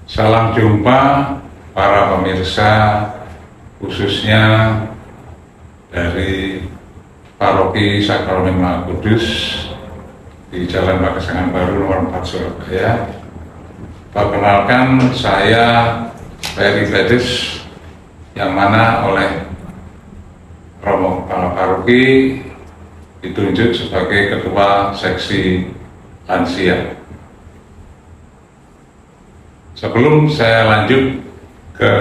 Salam jumpa para pemirsa, khususnya dari Paroki Sakramen Maha Kudus di Jalan Pagesangan Baru nomor 4 Surabaya. Perkenalkan, saya Ferry Bedis, yang mana oleh Romo Kepala Paroki ditunjuk sebagai Ketua Seksi Lansia. Sebelum saya lanjut ke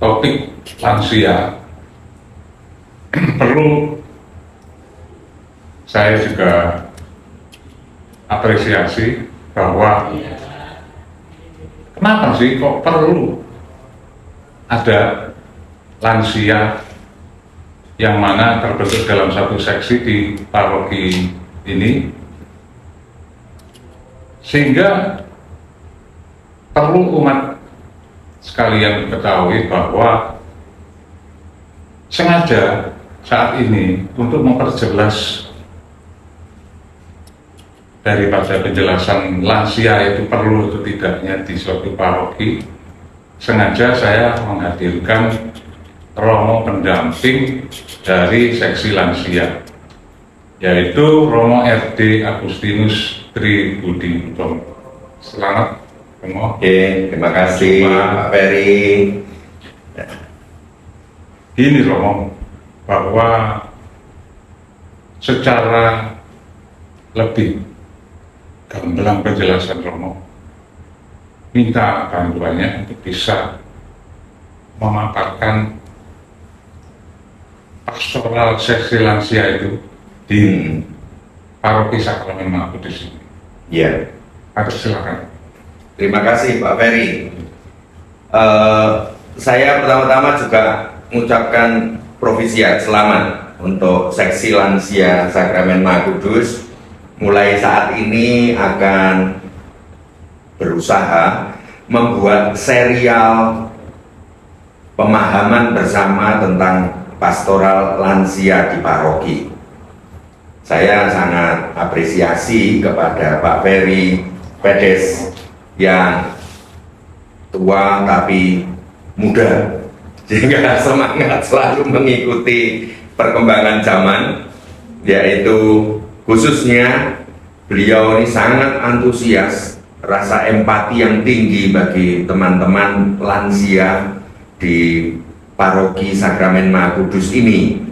topik lansia, perlu saya juga apresiasi bahwa kenapa sih kok perlu ada lansia yang mana terbentuk dalam satu seksi di paroki ini, sehingga perlu umat sekalian ketahui bahwa sengaja saat ini untuk memperjelas daripada penjelasan lansia itu perlu atau tidaknya di suatu paroki, sengaja saya menghadirkan Romo pendamping dari seksi lansia, yaitu Romo RD Agustinus Tri Budi Utomo. Selamat Romo. Oke, terima kasih Pak Ferry. Ini Romo, bahwa secara lebih gamblang penjelasan Romo, minta bantuannya untuk bisa memaparkan pastoral seksi lansia itu di Paroki Sakramen Maha Kudus ini. Ya, Silakan. terima kasih Pak Ferry. Saya pertama-tama juga mengucapkan Provisiat selamat untuk seksi lansia Sakramen Maha Kudus. Mulai saat ini akan berusaha membuat serial pemahaman bersama tentang pastoral lansia di paroki. Saya sangat apresiasi kepada Pak Ferry Bedis yang tua tapi muda, sehingga semangat selalu mengikuti perkembangan zaman, yaitu khususnya beliau ini sangat antusias, rasa empati yang tinggi bagi teman-teman lansia di Paroki Sakramen Maha Kudus ini.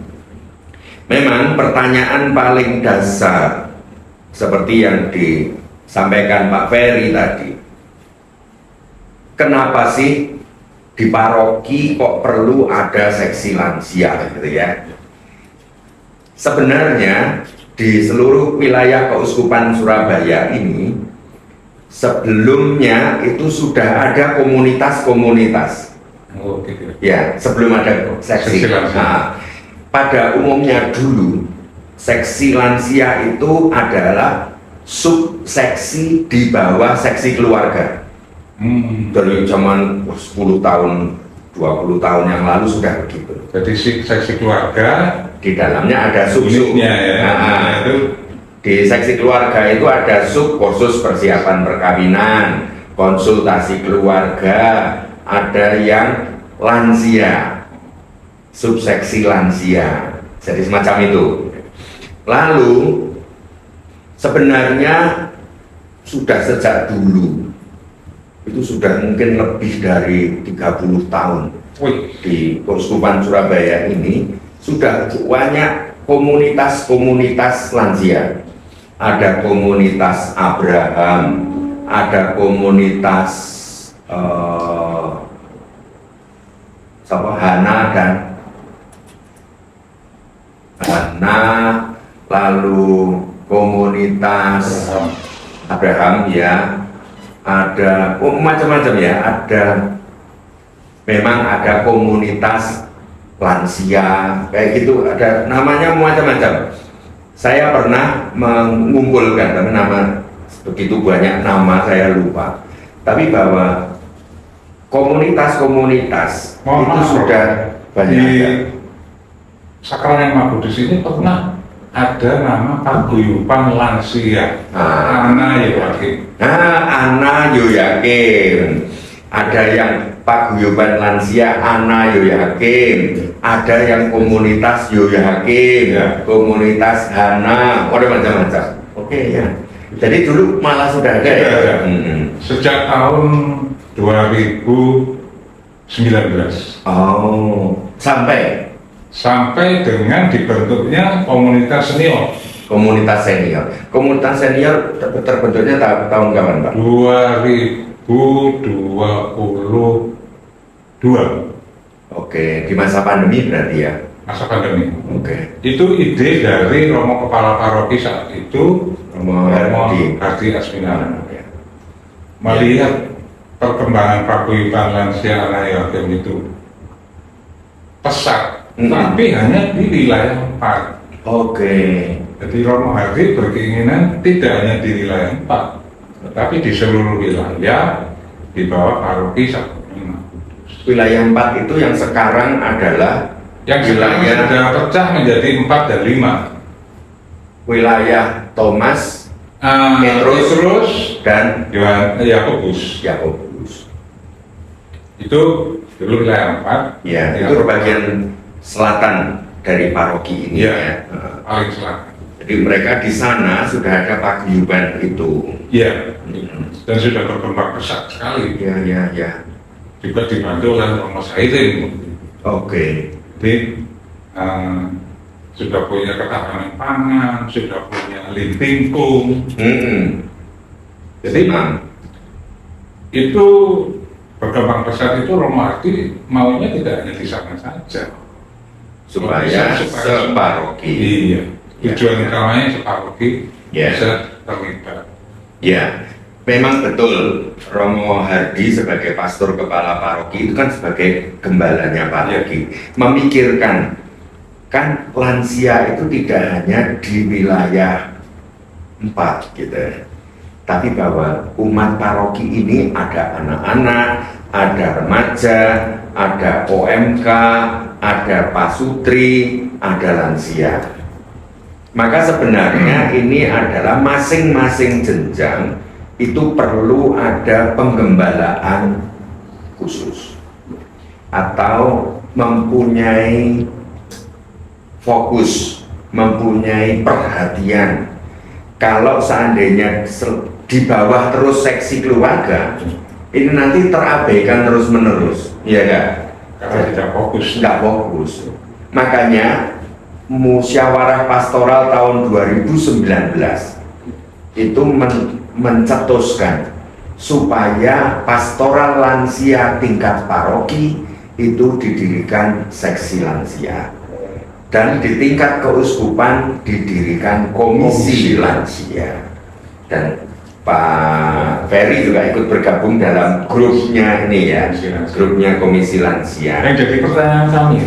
Memang pertanyaan paling dasar seperti yang disampaikan Pak Ferry tadi, kenapa sih di paroki kok perlu ada seksi lansia gitu ya? Sebenarnya di seluruh wilayah Keuskupan Surabaya ini sebelumnya itu sudah ada komunitas-komunitas. Oh, gitu. Ya, sebelum ada seksi. Nah, pada umumnya dulu seksi lansia itu adalah subseksi di bawah seksi keluarga. Dari zaman 10 tahun, 20 tahun yang lalu sudah begitu. Jadi seksi keluarga Di dalamnya ada unitnya ya. Nah, Itu di seksi keluarga itu ada sub khusus persiapan perkawinan, konsultasi keluarga, ada yang lansia, subseksi lansia, jadi semacam itu. Lalu sebenarnya sudah sejak dulu, itu sudah mungkin lebih dari 30 tahun di Keuskupan Surabaya ini sudah banyak komunitas-komunitas lansia. Ada komunitas Abraham, ada komunitas Hana, lalu komunitas Abraham ya, ada macam-macam ya, memang ada komunitas lansia kayak gitu, ada namanya macam-macam. Saya pernah mengumpulkan, tapi nama begitu banyak nama saya lupa, tapi bahwa komunitas-komunitas itu sudah banyak. Di Sakramen Maha Kudus ini pernah ada nama paguyuban lansia. Mana ya Pak? Nah, Ana yo yakin. Ada yang paguyuban lansia Ana yo yakin. Ada yang komunitas yo yakin. Ya. Komunitas Hana, ada macam-macam. Oke ya. Jadi dulu malah sudah ada Sudah ya. ada. Sejak tahun 2019 sampai dengan dibentuknya komunitas senior. Komunitas senior. Komunitas senior terbentuknya tahun kapan, Pak? 2022. Oke, di masa pandemi berarti ya. Masa pandemi. Oke. Itu ide dari Romo Kepala Paroki saat itu, Romo Hardi. Hardi Asminara. Ya. Melihat perkembangan paguyuban lansia anak yatim itu pesat, tapi hanya di wilayah 4. Oke. Jadi Romo Hardi berkeinginan tidak hanya di wilayah 4, tetapi di seluruh wilayah di bawah paroki Sakti Lima. Wilayah 4 itu yang sekarang adalah Yang sekarang wilayah sudah pecah menjadi 4 dan 5. wilayah Thomas, Petrus dan Yakobus. Yakobus. Itu dulu wilayah 4. Ya, Yang itu bagian selatan dari paroki ini Ya, ya. paling selatan. Jadi mereka di sana sudah ada paguyuban itu. Iya, dan sudah berkembang pesat sekali. Ya. Juga dibantu oleh Romo Sairin. Oke. Jadi sudah punya ketahanan pangan, sudah punya lintingkung. Jadi itu berkembang pesat itu Romo Hardi maunya tidak hanya di sana saja, supaya separoki. Iya. Tujuan utamanya separoki Ya. bisa terlibat. Ya, memang betul Romo Hardi sebagai pastor kepala paroki itu kan sebagai gembalanya paroki memikirkan kan lansia itu tidak hanya di wilayah 4 gitu, tapi bahwa umat paroki ini ada anak-anak, ada remaja, ada OMK, ada pasutri, ada lansia. Maka sebenarnya ini adalah masing-masing jenjang itu perlu ada penggembalaan khusus atau mempunyai fokus, mempunyai perhatian. Kalau seandainya di bawah terus seksi keluarga, ini nanti terabaikan terus-menerus, ya kan? Karena tidak fokus. Nggak fokus. Makanya musyawarah pastoral tahun 2019 itu mencetuskan supaya pastoral lansia tingkat paroki itu didirikan seksi lansia, dan di tingkat keuskupan didirikan komisi lansia. Dan Pak Ferry juga ikut bergabung dalam grupnya ini ya, grupnya komisi lansia. Yang jadi pertanyaan kami,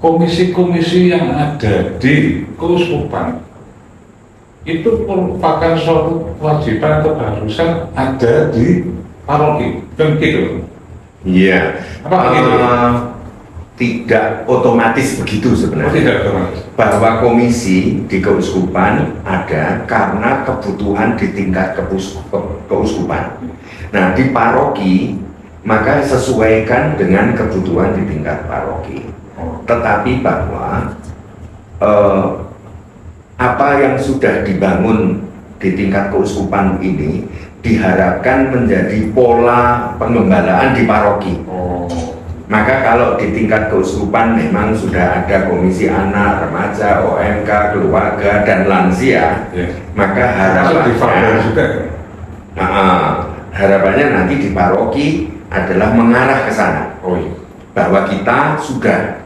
komisi-komisi yang ada di keuskupan itu merupakan suatu kewajiban atau keharusan ada di paroki, kan gitu? Iya. Apa begitu? Tidak otomatis begitu sebenarnya. Tidak otomatis. Bahwa komisi di keuskupan ada karena kebutuhan di tingkat keuskupan. Nah, di paroki maka sesuaikan dengan kebutuhan di tingkat paroki. Tetapi bahwa apa yang sudah dibangun di tingkat keuskupan ini diharapkan menjadi pola pengembalaan di paroki. Maka kalau di tingkat keuskupan memang sudah ada komisi anak, remaja, OMK, keluarga, dan lansia, maka harapannya nanti di paroki adalah mengarah ke sana. Bahwa kita sudah,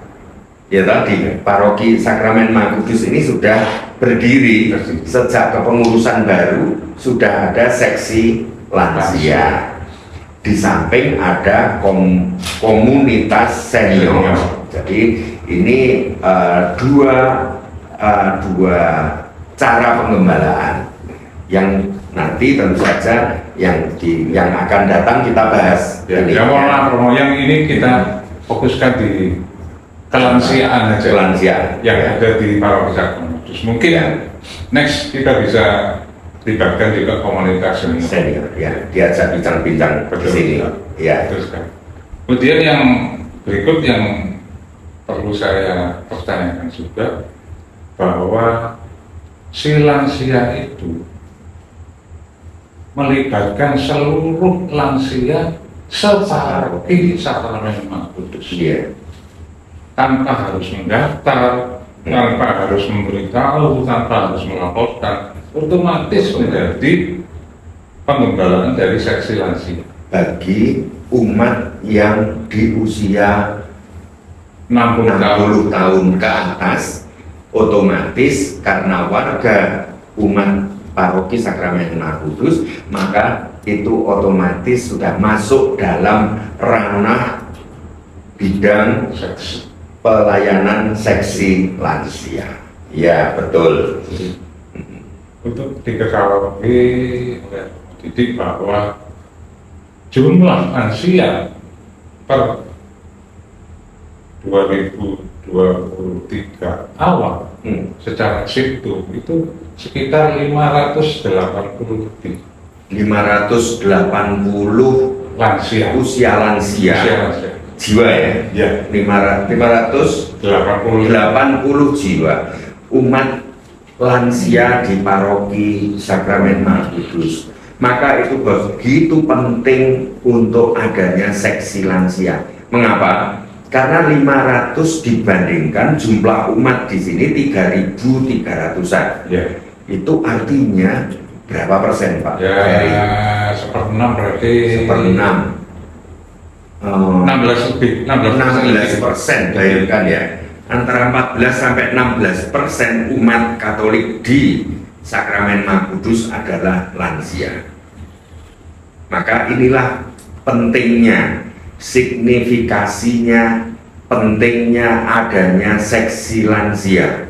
ya tadi, paroki Sakramen Maha Kudus ini sudah berdiri sejak kepengurusan baru, sudah ada seksi lansia. Di samping ada komunitas senior. Jadi ini dua cara penggembalaan yang nanti tentu saja yang akan datang kita bahas. Yang ini kita fokuskan di kelansiaan aja. Kelansiaan yang ada di paroki Sakramen. Terus mungkin next kita bisa libatkan juga komunitas senior, ya, diajak bincang-bincang di sini. Ya. Betul sekali. Kemudian yang berikut yang perlu saya pertanyakan juga, bahwa si lansia itu melibatkan seluruh lansia seperti sakramen Maha Kudus, tanpa harus mendaftar, tanpa harus memberitahu, tanpa harus melaporkan, otomatis menjadi penggembalaan dari seksi lansia. Bagi umat yang di usia 60 tahun ke atas, otomatis karena warga umat paroki Sakramen Maha Kudus, maka itu otomatis sudah masuk dalam ranah bidang pelayanan seksi lansia. Ya, betul. Untuk diketahui oleh didik bahwa jumlah lansia per 2023 awal secara situ itu sekitar 580 lebih. 580 lansia, usia lansia. Jiwa ya? Ya. 580 jiwa umat lansia di paroki Sakramen Maha Kudus. Maka itu begitu penting untuk adanya seksi lansia. Mengapa? Karena 500 dibandingkan jumlah umat di sini 3.300-an. Ya. Itu artinya berapa persen, Pak? Ya, 1/6 berarti. 1/6. 16 lebih. 16%, bayangkan ya. Antara 14 sampai 16% umat Katolik di Sakramen Maha Kudus adalah lansia. Maka inilah pentingnya, signifikasinya, pentingnya adanya seksi lansia.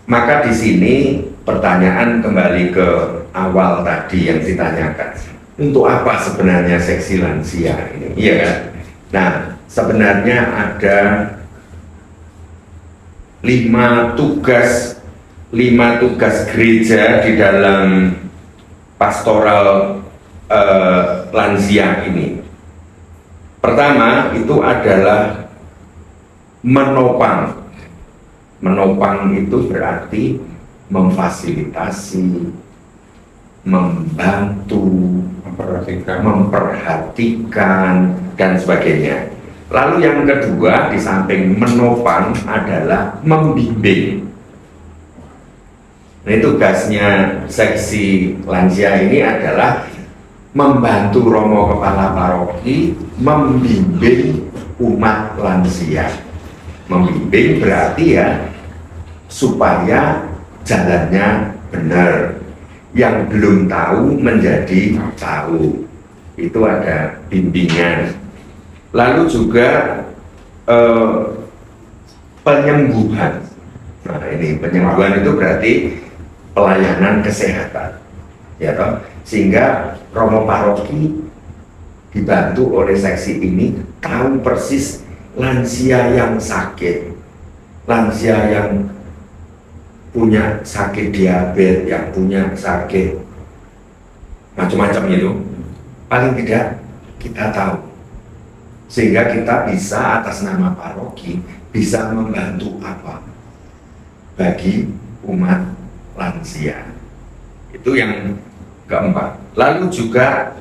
Maka di sini pertanyaan kembali ke awal tadi yang ditanyakan, untuk apa sebenarnya seksi lansia ini? Iya kan? Nah, sebenarnya ada 5 tugas gereja di dalam pastoral lansia ini. Pertama itu adalah menopang. Menopang itu berarti memfasilitasi, membantu, memperhatikan dan sebagainya. Lalu yang kedua, di samping menopang adalah membimbing. Nah, tugasnya seksi lansia ini adalah membantu romo kepala paroki membimbing umat lansia. Membimbing berarti ya supaya jalannya benar. Yang belum tahu menjadi tahu. Itu ada bimbingan. Lalu juga penyembuhan. Nah, ini penyembuhan itu berarti pelayanan kesehatan, ya toh? Sehingga romo paroki dibantu oleh seksi ini tahu persis lansia yang sakit, lansia yang punya sakit diabetes, yang punya sakit macam-macam itu, paling tidak kita tahu, sehingga kita bisa atas nama paroki bisa membantu apa bagi umat lansia. Itu yang keempat. Lalu juga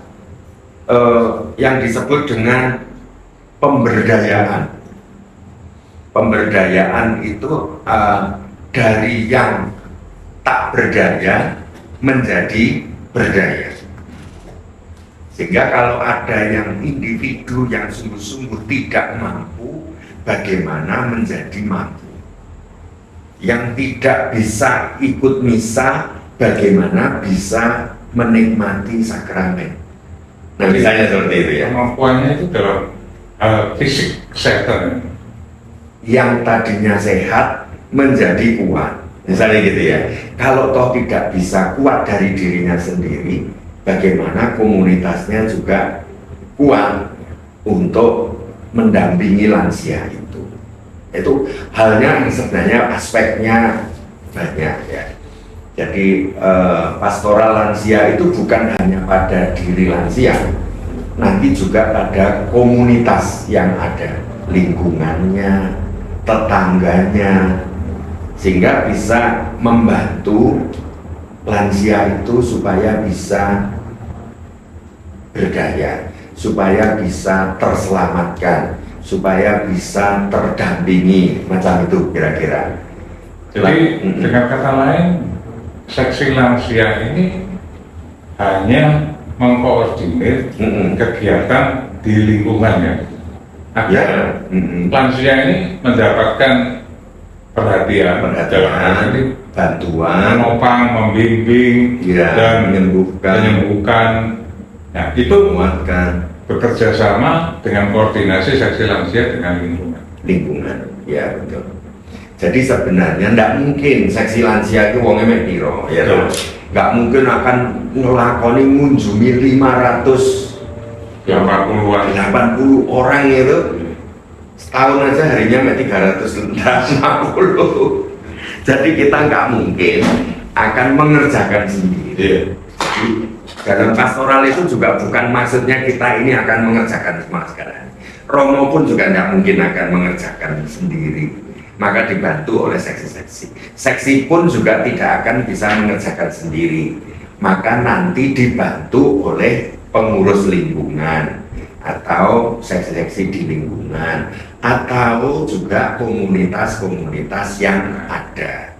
yang disebut dengan pemberdayaan. Pemberdayaan itu dari yang tak berdaya menjadi berdaya. Sehingga kalau ada yang individu yang sungguh-sungguh tidak mampu, bagaimana menjadi mampu. Yang tidak bisa ikut misa, bagaimana bisa menikmati sakramen. Nah, misalnya seperti itu ya. Kemampuannya itu dalam fisik kesehatan. Yang tadinya sehat menjadi kuat, misalnya gitu ya. Kalau toh tidak bisa kuat dari dirinya sendiri, bagaimana komunitasnya juga kuat untuk mendampingi lansia itu. Itu halnya sebenarnya aspeknya banyak ya. Jadi pastoral lansia itu bukan hanya pada diri lansia, nanti juga pada komunitas yang ada, lingkungannya, tetangganya, sehingga bisa membantu lansia itu supaya bisa berdaya, supaya bisa terselamatkan, supaya bisa terdampingi, macam itu kira-kira. Jadi dengan kata lain, seksi lansia ini hanya mengkoordinir kegiatan di lingkungannya agar lansia ini mendapatkan perhatian, bantuan, menopang, membimbing, dan menyembuhkan. Nah, itu menguatkan, bekerja sama dengan koordinasi seksi lansia dengan lingkungan. Ya, betul. Jadi sebenarnya tidak mungkin seksi lansia itu wongnya mek piro, ya toh. Nggak mungkin akan ngelakoni ngunjungi 580 orang itu setahun aja harinya mek 350. Jadi kita nggak mungkin akan mengerjakan sendiri. Jadi dalam pastoral itu juga bukan maksudnya kita ini akan mengerjakan semua sekarang. Romo pun juga tidak mungkin akan mengerjakan sendiri. Maka dibantu oleh seksi-seksi. Seksi pun juga tidak akan bisa mengerjakan sendiri. Maka nanti dibantu oleh pengurus lingkungan atau seksi-seksi di lingkungan atau juga komunitas-komunitas yang ada.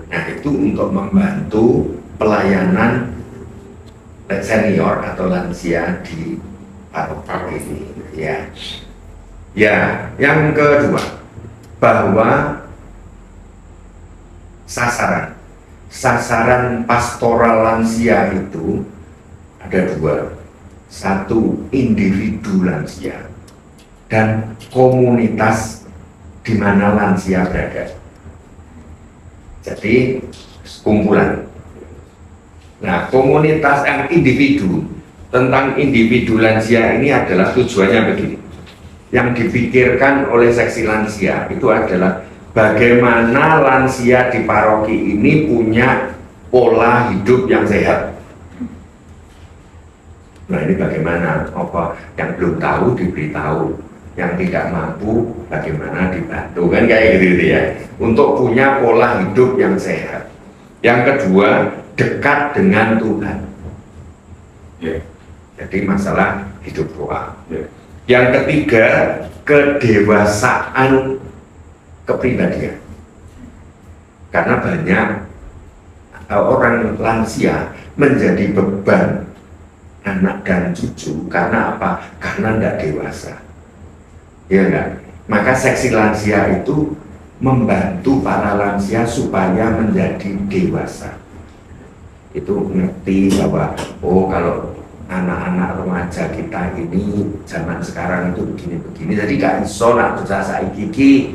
Nah, itu untuk membantu pelayanan senior atau lansia di paroki ini. Ya, yang kedua, bahwa sasaran pastoral lansia itu ada dua. Satu, individu lansia dan komunitas di mana lansia berada. Jadi kumpulan. Nah, komunitas yang individu, tentang individu lansia ini adalah tujuannya begini. Yang dipikirkan oleh seksi lansia itu adalah bagaimana lansia di paroki ini punya pola hidup yang sehat. Nah, ini bagaimana? Apa yang belum tahu diberitahu, yang tidak mampu bagaimana dibantu, kan kayak gitu ya. Untuk punya pola hidup yang sehat. Yang kedua, dekat dengan Tuhan. Jadi masalah hidup rohani. Yang ketiga, kedewasaan kepribadian. Karena banyak orang lansia menjadi beban anak dan cucu. Karena apa? Karena tidak dewasa. Ya enggak? Maka seksi lansia itu membantu para lansia supaya menjadi dewasa. Itu ngerti bahwa, oh kalau anak-anak remaja kita ini zaman sekarang itu begini-begini, jadi gak iso nak bocah saiki iki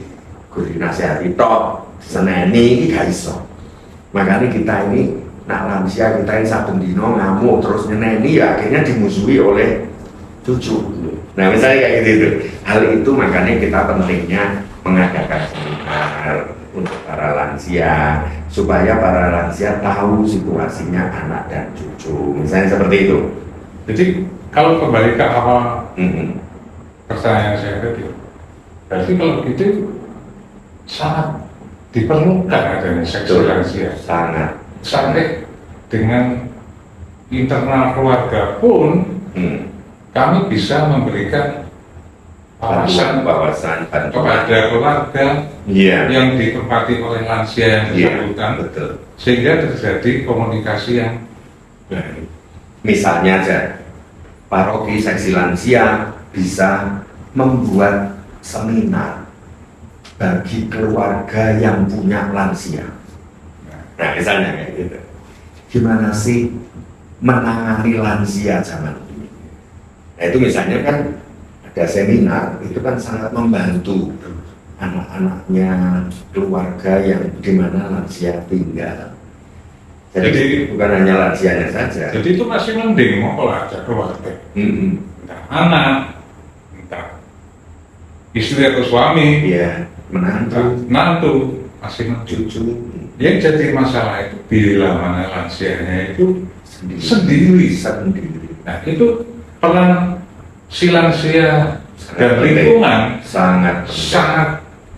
guru nasihati tok seneni iki gak iso. Makanya kita ini nak lansia kita ini satu dino ngamuk terus nyeneni, ya akhirnya dimusuhi oleh cucu. Nah, misalnya kayak gitu. Hal itu makanya kita pentingnya mengadakan seminar untuk para lansia supaya para lansia tahu situasinya anak dan cucu. Misalnya seperti itu. Jadi kalau kembali ke awal pertanyaan saya tadi, berarti kalau gitu sangat diperlukan adanya seksi lansia. Sangat. Sampai dengan internal keluarga pun kami bisa memberikan wawasan kepada keluarga yang ditempati oleh lansia yang bersangkutan, sehingga terjadi komunikasi yang baik. Misalnya aja, paroki seksi lansia bisa membuat seminar bagi keluarga yang punya lansia. Nah, misalnya kayak gitu. Gimana sih menangani lansia zaman ini? Nah, itu misalnya kan ada seminar, itu kan sangat membantu anak-anaknya, keluarga yang di mana lansia tinggal. Jadi bukan hanya lansianya saja. Jadi itu masih mending mau kalau ada keluarga, entah anak, entah istri atau suami, menantu, masih cucu. Yang jadi masalah itu bila mana lansianya itu sendiri. Nah itu peran si lansia dan lingkungan sangat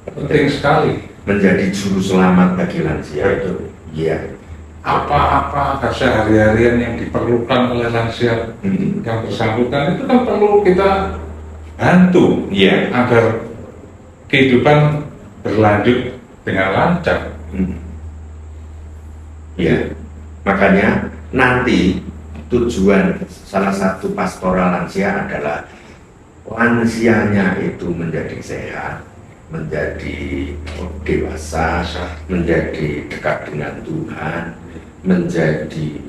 penting sekali. Menjadi juru selamat bagi lansia. Betul. Iya. Apa-apa keseharian yang diperlukan oleh lansia yang bersangkutan itu kan perlu kita bantu agar kehidupan berlanjut dengan lancar. Ya, makanya nanti tujuan salah satu pastoral lansia adalah lansianya itu menjadi sehat, menjadi dewasa, menjadi dekat dengan Tuhan, menjadi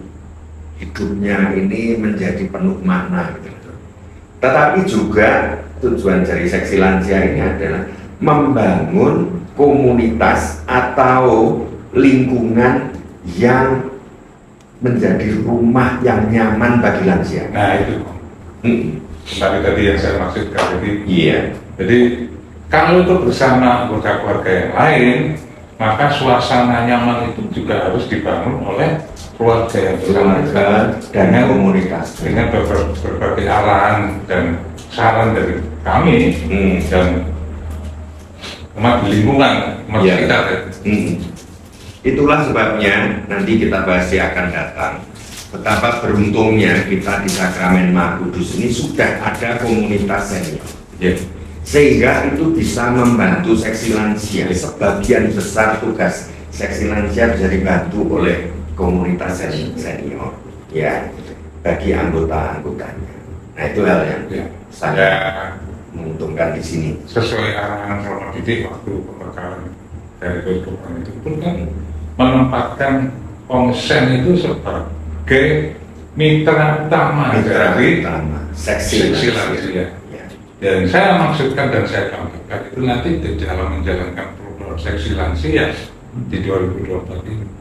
hidupnya ini menjadi penuh makna gitu. Tetapi juga tujuan dari seksi lansia ini adalah membangun komunitas atau lingkungan yang menjadi rumah yang nyaman bagi lansia. Nah itu tadi yang saya maksudkan. Jadi kalau itu bersama anggota keluarga yang lain, maka suasana nyaman itu juga harus dibangun oleh keluarga yang bersangkutan dan komunitas dengan berbagai arahan dan saran dari kami dan umat di lingkungan sekitar. Itulah sebabnya nanti kita pasti akan datang betapa beruntungnya kita di Sakramen Maha Kudus ini sudah ada komunitas senior. Sehingga itu bisa membantu seksi lansia. Sebagian besar tugas seksi lansia bisa dibantu oleh komunitas senior bagi anggota-anggotanya. Nah itu hal yang sangat menguntungkan di sini. Sesuai arahan Romo Didik waktu pembekalan dari kehidupan itu pun kan menempatkan konsen itu sebagai mitra utama dari seksi lansia. Dan saya maksudkan dan saya gambarkan itu nanti di dalam menjalankan program seksi lansia di 2024 ini,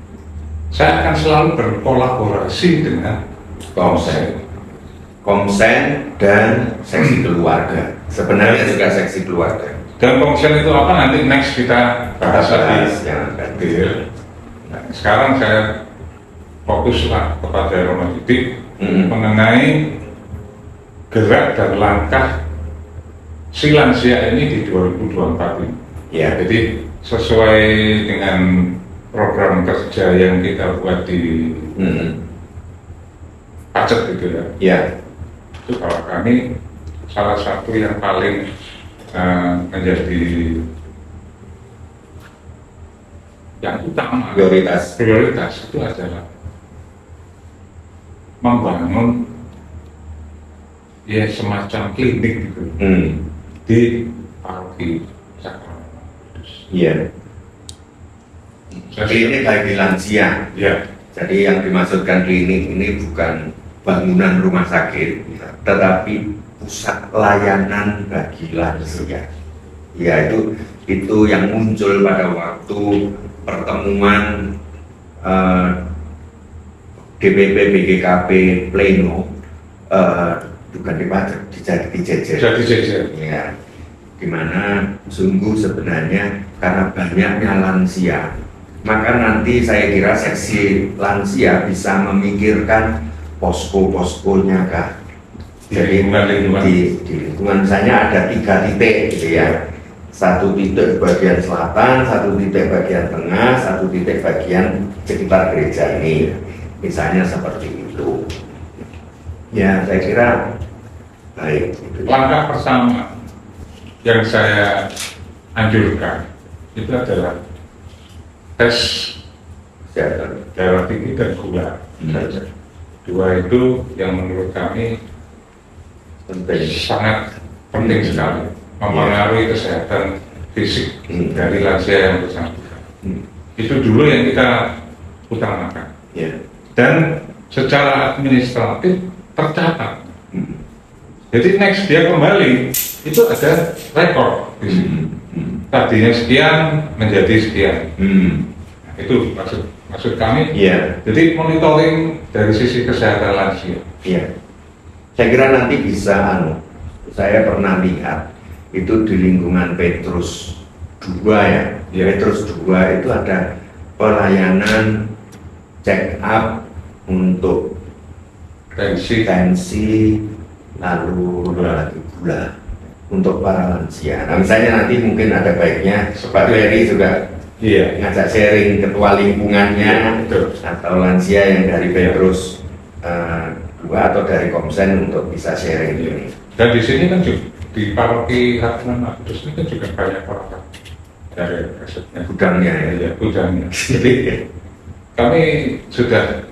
saya akan selalu berkolaborasi dengan Komsen dan seksi keluarga. Sebenarnya juga seksi keluarga. Dan komsen itu apa nanti next kita bahas lagi yang detail. Nah, sekarang saya fokuslah kepada Romo Didik mengenai gerak dan langkah si lansia ini di 2024 ini. Jadi sesuai dengan program kerja yang kita buat di Pacet gitu itu kalau kami salah satu yang paling menjadi yang utama prioritas itu adalah membangun semacam klinik gitu di paroki Sakramen Kudus. Klinik bagi lansia. Jadi yang dimaksudkan klinik ini bukan bangunan rumah sakit, tetapi pusat layanan bagi lansia. Itu yang muncul pada waktu pertemuan DPP BGKP Pleno bukan di Pacet, di Jejer. Di mana sungguh sebenarnya karena banyaknya lansia, maka nanti saya kira seksi lansia bisa memikirkan posko-poskonya kah. Jadi di lingkungan misalnya ada 3 titik gitu ya. 1 titik bagian selatan, 1 titik bagian tengah, 1 titik bagian sekitar gereja ini. Misalnya seperti itu. Saya kira baik. Langkah pertama yang saya anjurkan itu adalah tes darah tinggi dan gula. Dua itu yang menurut kami sangat penting sekali mempengaruhi kesehatan fisik dari lansia yang bersangkutan. Itu dulu yang kita utamakan. Dan secara administratif tercatat. Jadi next dia kembali itu ada rekor di sini. Tadinya sekian menjadi sekian. Nah, itu maksud kami. Jadi monitoring dari sisi kesehatan lansia. Saya kira nanti bisa. Saya pernah lihat itu di lingkungan Petrus 2 Petrus 2 itu ada pelayanan check up untuk tensi, lalu lagi gula untuk para lansia. Nah, misalnya nanti mungkin ada baiknya Pak Ferry juga ngajak sharing ketua lingkungannya atau lansia yang dari Petrus 2 atau dari Komsen untuk bisa sharing ini. Dan di sini kan juga di paroki Harapan Kudus ini kan juga banyak orang dari asetnya Gudangnya ya, gudangnya. Jadi kami sudah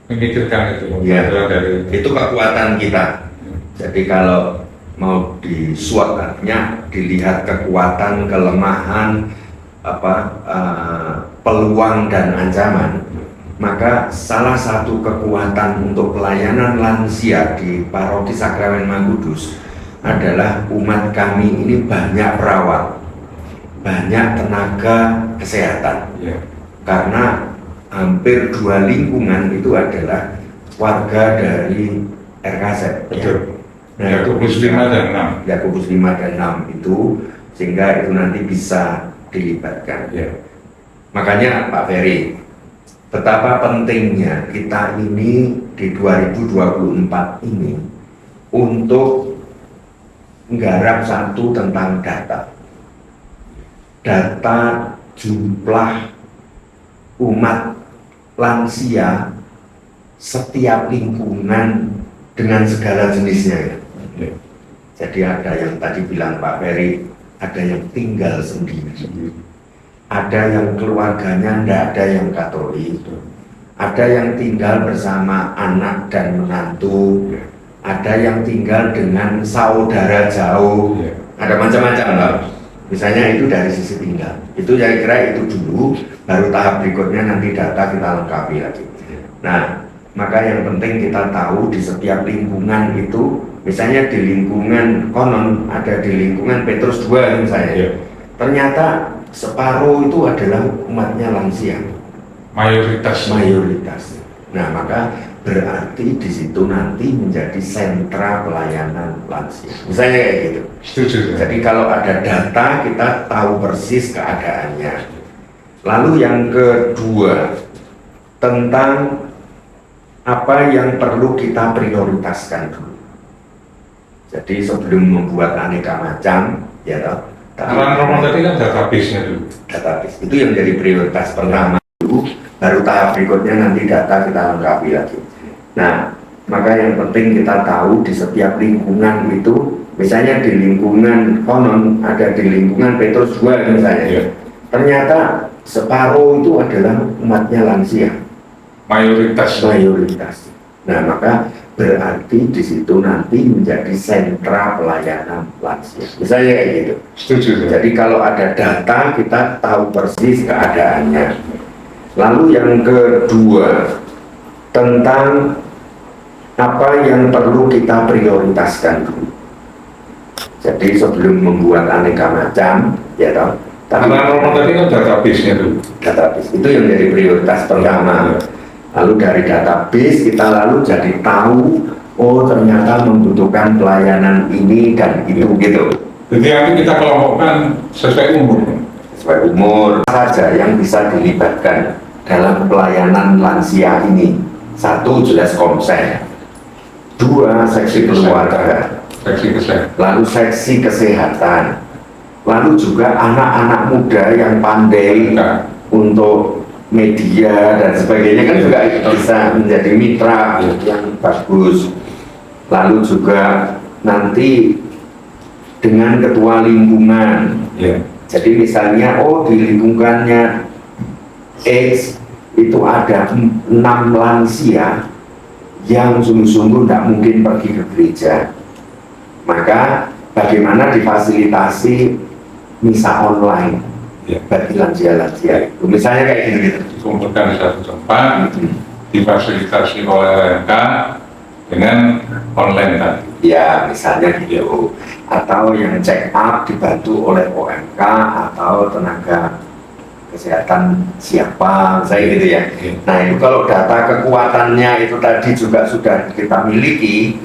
memikirkan itu dari itu kekuatan kita. Jadi kalau mau di SWOT artinya dilihat kekuatan, kelemahan, peluang dan ancaman, maka salah satu kekuatan untuk pelayanan lansia di Paroki Sakramen Mangkudus adalah umat kami ini banyak perawat, banyak tenaga kesehatan, karena hampir 2 lingkungan itu adalah warga dari RKZ. Betul. Nah, Yakobus 5 dan 6. Yakobus 5 dan 6 itu, sehingga itu nanti bisa dilibatkan. Makanya Pak Ferry, betapa pentingnya kita ini di 2024 ini untuk menggarap satu tentang data jumlah umat lansia setiap lingkungan dengan segala jenisnya. Jadi ada yang tadi bilang Pak Ferry, ada yang tinggal sendiri, ada yang keluarganya tidak ada yang Katolik, ada yang tinggal bersama anak dan menantu, ada yang tinggal dengan saudara jauh, ada macam-macam Pak. Misalnya itu dari sisi tinggal. Itu saya kira itu dulu, baru tahap berikutnya nanti data kita lengkapi lagi. Nah, maka yang penting kita tahu di setiap lingkungan itu, misalnya di lingkungan konon, ada di lingkungan Petrus 2 misalnya, ternyata separuh itu adalah umatnya lansia. Mayoritas. Nah, maka berarti di situ nanti menjadi sentra pelayanan lansia. Misalnya kayak gitu. Setuju. Jadi kalau ada data kita tahu persis keadaannya. Lalu yang kedua, tentang apa yang perlu kita prioritaskan dulu. Jadi sebelum membuat aneka macam, ya toh. Romo tadi kan database-nya dulu. Database itu yang jadi prioritas pertama dulu, baru tahap berikutnya nanti data kita lengkapi lagi. Nah, maka yang penting kita tahu di setiap lingkungan itu, misalnya di lingkungan konon, ada di lingkungan Petrus 2 misalnya, ternyata separuh itu adalah umatnya lansia. Mayoritas. Nah, maka berarti di situ nanti menjadi sentra pelayanan lansia. Misalnya kayak gitu. Setuju. Jadi kalau ada data kita tahu persis keadaannya. Lalu yang kedua, tentang apa yang perlu kita prioritaskan dulu. Jadi sebelum membuat aneka macam, ya toh. Karena Romo tadi kan database-nya dulu. Database itu yang jadi prioritas pertama. Lalu dari database kita lalu jadi tahu, oh ternyata membutuhkan pelayanan ini dan itu gitu. Jadi nanti kita kelompokkan sesuai umur. Sesuai umur saja yang bisa dilibatkan dalam pelayanan lansia ini. 1 jelas Komsen, 2 seksi keluarga, lalu seksi kesehatan, lalu juga anak-anak muda yang pandai untuk media dan sebagainya kan juga bisa menjadi mitra yang bagus. Lalu juga nanti dengan ketua lingkungan, jadi misalnya di lingkungannya X itu ada 6 lansia yang sungguh-sungguh tidak mungkin pergi ke gereja, maka bagaimana difasilitasi misa online bagi lansia-lansia itu, misalnya kayak gitu. Dikumpulkan di satu tempat, difasilitasi oleh RMK dengan online tadi. Ya, misalnya gitu. Atau yang check up dibantu oleh OMK atau tenaga kesehatan siapa, saya gitu ya. Nah, itu kalau data kekuatannya itu tadi juga sudah kita miliki,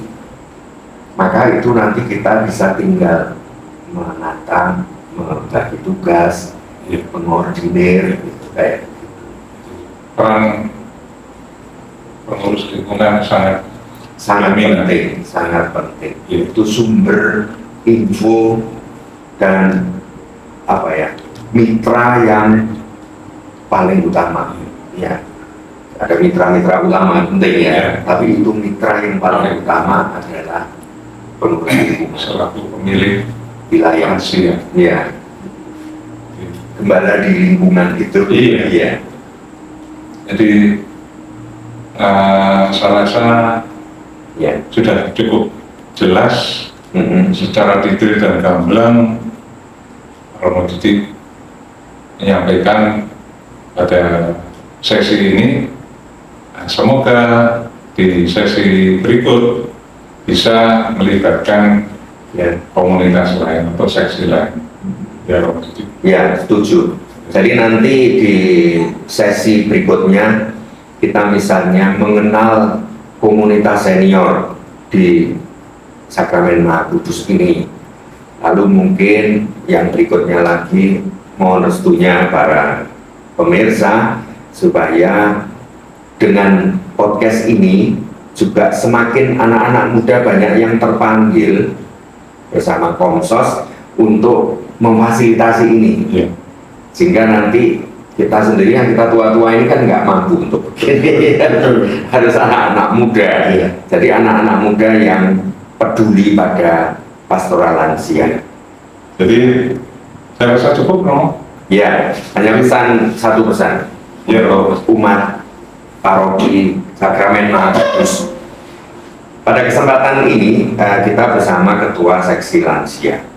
maka itu nanti kita bisa tinggal menata, membagi tugas, mengordinir, gitu, kayak. peran pengurus lingkungan sangat penting, sangat penting. Itu sumber info dan apa ya, mitra yang paling utama. Ya, ada mitra-mitra utama penting ya, tapi itu mitra yang paling utama adalah pengurus lingkungan selaku pemilik wilayah. lansia. Ya, gembala di lingkungan itu. Iya. Jadi saya rasa Ya. sudah cukup jelas secara detail dan gamblang Romo Didi menyampaikan pada sesi ini. Semoga di sesi berikut bisa melibatkan komunitas lain atau seksi lain. Ya, Romo Didi. Ya, setuju. Jadi nanti di sesi berikutnya kita misalnya mengenal komunitas senior di Sakramen Maha Kudus ini. Lalu mungkin yang berikutnya lagi mohon restunya para pemirsa supaya dengan podcast ini juga semakin anak-anak muda banyak yang terpanggil bersama Komsos untuk memfasilitasi ini. Ya. Sehingga nanti kita sendiri yang kita tua-tua ini kan nggak mampu untuk begini. Harus anak-anak muda. Jadi anak-anak muda yang peduli pada pastoral lansia. Jadi saya rasa cukup, no? Ya, hanya satu pesan. Ya, Umat paroki Sakramen Maha Kudus. Pada kesempatan ini kita bersama Ketua Seksi Lansia.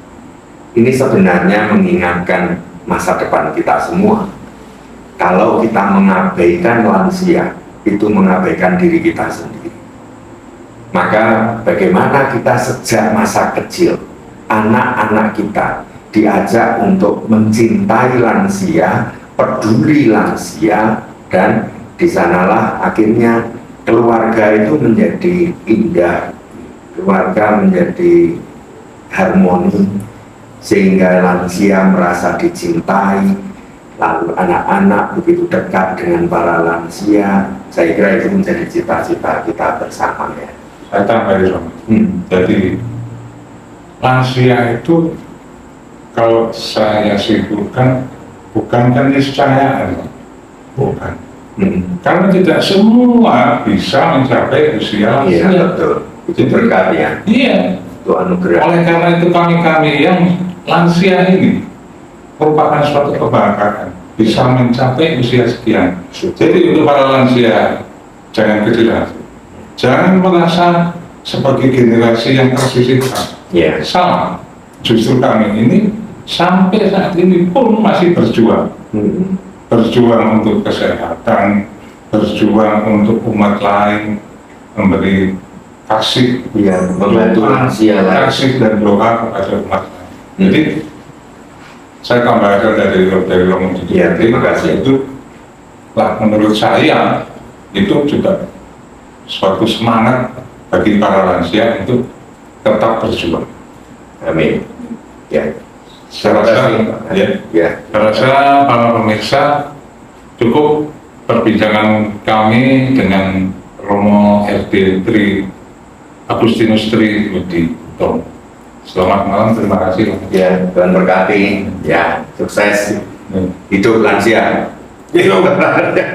Ini sebenarnya mengingatkan masa depan kita semua. Kalau kita mengabaikan lansia, itu mengabaikan diri kita sendiri. Maka bagaimana kita sejak masa kecil, anak-anak kita diajak untuk mencintai lansia, peduli lansia, dan di sanalah akhirnya keluarga itu menjadi indah, keluarga menjadi harmoni, sehingga lansia merasa dicintai, lalu anak-anak begitu dekat dengan para lansia. Saya kira itu menjadi cita-cita kita bersama ya. saya tambahin, Romo. Jadi lansia itu kalau saya simpulkan bukan keniscayaan, bukan. Karena tidak semua bisa mencapai usia lansia. Iya betul. Itu berkat ya. Iya. Itu anugerah. Oleh karena itu kami yang lansia ini merupakan suatu kebanggaan bisa mencapai usia sekian. Jadi untuk para lansia jangan kecil hati, jangan merasa sebagai generasi yang tersisihkan. Ya. Salah. Justru kami ini sampai saat ini pun masih berjuang, berjuang untuk kesehatan, berjuang untuk umat lain, memberi kasih, membantu lansia lain. kasih dan doa kepada umat lain. Jadi saya tambahkan dari Romo Didi. Ya, terima kasih. Itu lah menurut saya itu juga suatu semangat bagi para lansia untuk tetap berjuang. Amin. Ya. Saya rasa, saya rasa para pemirsa cukup perbincangan kami dengan Romo RD Tri Agustinus Tri Budi Utomo. Selamat malam, terima kasih. Ya, Tuhan berkati. Ya, sukses. Hidup lansia. Hidup lansia.